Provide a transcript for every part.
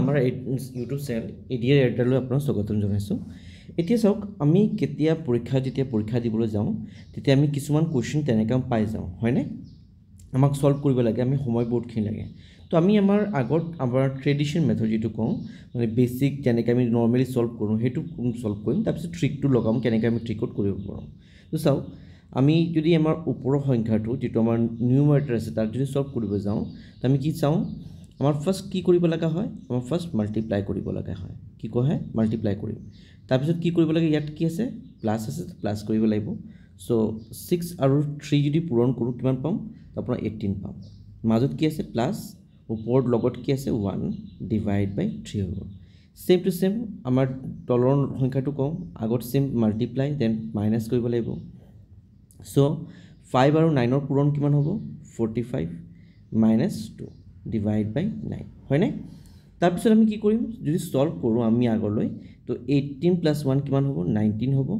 আমাৰ YouTube channel এডিয়াৰ এডালৈ আপোনাক স্বাগতম জনাইছোঁ। এতিয়া চাওক, আমি কেতিয়া যেতিয়া পৰীক্ষা দিবলৈ যাওঁ তেতিয়া আমি কিছুমান কুৱেশ্যন তেনেকৈ পাই যাওঁ, হয়নে? আমাক সলভ কৰিব লাগে, আমি সময় বহুতখিনি লাগে। তো আমি আমাৰ ট্ৰেডিশ্যন মেথড যিটো কওঁ, মানে বেছিক যেনেকৈ আমি নৰ্মেলি সলভ কৰোঁ সেইটো সলভ কৰিম, তাৰপিছত ট্ৰিকটো লগাম কেনেকৈ আমি ট্ৰিকত কৰিব পাৰোঁ। তো চাওক, আমি যদি আমাৰ ওপৰৰ সংখ্যাটো যিটো আমাৰ নিউমাৰেটৰ আছে তাক যদি সলভ কৰিব যাওঁ, তো আমি কি চাওঁ, আমাৰ ফাৰ্ষ্ট কি কৰিব লগা হয়, আমাৰ ফাৰ্ষ্ট মাল্টিপ্লাই কৰিব লগা হয়। কি কোৱা হয়? মাল্টিপ্লাই কৰিম। তাৰপিছত কি কৰিব লাগে, ইয়াত কি আছে, প্লাছ আছে, প্লাছ কৰিব লাগিব। চ' 6 আৰু 3 যদি পূৰণ কৰোঁ কিমান পাম, আপোনাৰ 18 পাম। মাজত কি আছে, প্লাছ, ওপৰত লগত কি আছে, 1 ডিভাইড বাই 3 হ'ব। ছেম টু ছেম আমাৰ তলৰ সংখ্যাটো কওঁ, আগত ছেম মাল্টিপ্লাই দেন মাইনাছ কৰিব লাগিব। চ' 5 আৰু 9ৰ পূৰণ কিমান হ'ব, 45 মাইনাছ 2 ডিভাইড বাই 9, হয়নে? তাৰপিছত আমি কি কৰিম, যদি সলভ কৰোঁ আমি আগলৈ, তো 18 প্লাছ 1 কিমান হ'ব, 19 হ'ব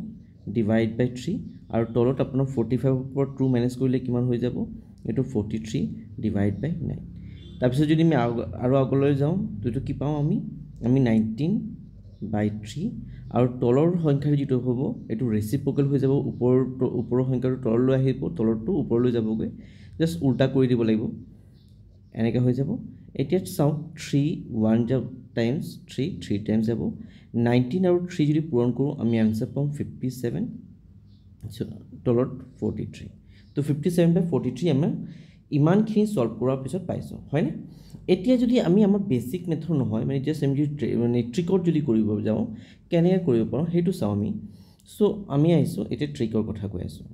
ডিভাইড বাই 3, আৰু তলত আপোনাৰ 45ৰ ওপৰত 2 মাইনাছ কৰিলে কিমান হৈ যাব, এইটো 43 ডিভাইড বাই 9। তাৰপিছত যদি আমি আৰু আগলৈ যাওঁ তো এইটো কি পাওঁ, আমি 19 বাই 3, আৰু তলৰ সংখ্যাটো যিটো হ'ব এইটো ৰেচিপ্ৰকেল হৈ যাব, ওপৰৰ সংখ্যাটো তললৈ আহিব, তলৰটো ওপৰলৈ যাবগৈ, জাষ্ট উল্টা কৰি দিব লাগিব, এনেকৈ হৈ যাব। এতিয়া চাওক, 3 1 টাইমছ 3 টাইমছ যাব, 19 আৰু 3 যদি পূৰণ কৰোঁ আমি আনচাৰ পাম 57, তলত 43। তো 57 বাই 43 আমাৰ ইমানখিনি সলভ কৰাৰ পিছত পাইছোঁ, হয়নে? এতিয়া যদি আমি আমাৰ বেছিক মেথড নহয়, মানে জাষ্ট আমি যদি ট্ৰিকত যদি কৰিব যাওঁ কেনেকৈ কৰিব পাৰোঁ সেইটো চাওঁ আমি। চ' আমি আহিছোঁ এতিয়া ট্ৰিকৰ কথা কৈ আছোঁ,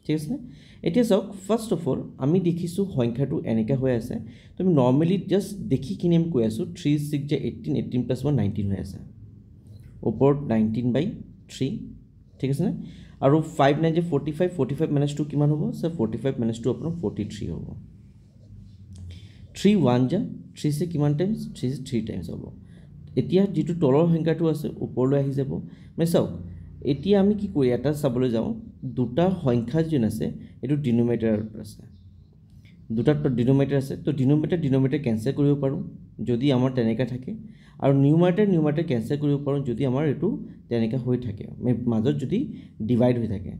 ঠিক আছে। এতিয়া চাওক, ফাৰ্ষ্ট অফ অল আমি দেখিছোঁ সংখ্যাটো এনেকৈ হৈ আছে, তো আমি নৰ্মেলি জাষ্ট দেখি কিনি আমি কৈ আছোঁ 3 6 যে 18, 18 প্লাছ 1 19 হৈ আছে, ওপৰত 19 বাই 3, ঠিক আছে নে? আৰু 5 9 যে 45, 45 মাইনাছ 2 কিমান হ'ব, স্যাৰ 45 মাইনাছ 2 আপোনাৰ 43 হ'ব। 3 1 যে 3 সে কিমান টাইমছ, 3 টাইমছ হ'ব। এতিয়া যিটো তলৰ সংখ্যাটো আছে ওপৰলৈ আহি যাব, মানে চাওক এতিয়া আমি কি কৰি এটা চাবলৈ যাওঁ, দুটা সংখ্যা যিন আছে এইটো ডিনোমিনেটৰত আছে, দুটা ডিনোমিনেটৰ আছে, তো ডিনোমিনেটৰ কেনচেল কৰিব পাৰোঁ যদি আমাৰ তেনেকৈ থাকে, আৰু নিউমাৰেটৰ কেনচেল কৰিব পাৰোঁ যদি আমাৰ এইটো তেনেকৈ হৈ থাকে, মাজত যদি ডিভাইড হৈ থাকে।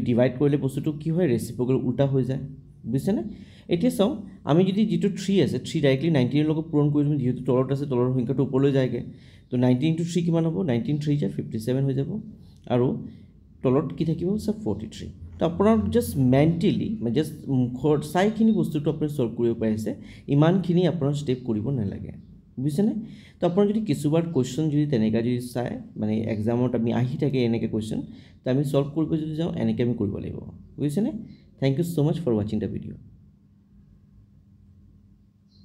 ডিভাইড কৰিলে বস্তুটো কি হয়, ৰেচিপ্ৰকেল উল্টা হৈ যায়, বুজিছেনে? এতিয়া চাওঁ, আমি যদি যিটো 3 আছে 3 ডাইৰেক্টলি 19ৰ লগত পূৰণ কৰি দিওঁ, যিহেতু তলত আছে তলৰ সংখ্যাটো ওপৰলৈ যায়গৈ, তো 19 × 3 কিমান হ'ব, 19 3 যে 57 হৈ যাব, আৰু তলত কি থাকিব, স্যাৰ 43। তো আপোনাৰ জাষ্ট মেণ্টেলি মানে জাষ্ট মুখৰ চাইখিনি বস্তুটো আপুনি সলভ কৰিব পাৰিছে, ইমানখিনি আপোনাৰ ষ্টেপ কৰিব নালাগে, বুজিছেনে? তো আপোনাৰ যদি কিছুমান কুৱেশ্যন যদি তেনেকৈ যদি চায়, মানে এক্সামত আমি আহি থাকে এনেকৈ কুৱেশ্যন, তো আমি সলভ কৰিব যদি যাওঁ এনেকৈ আমি কৰিব লাগিব, বুজিছেনে? Thank you so' much for ৱাচিং দ্য ভিডিঅ'।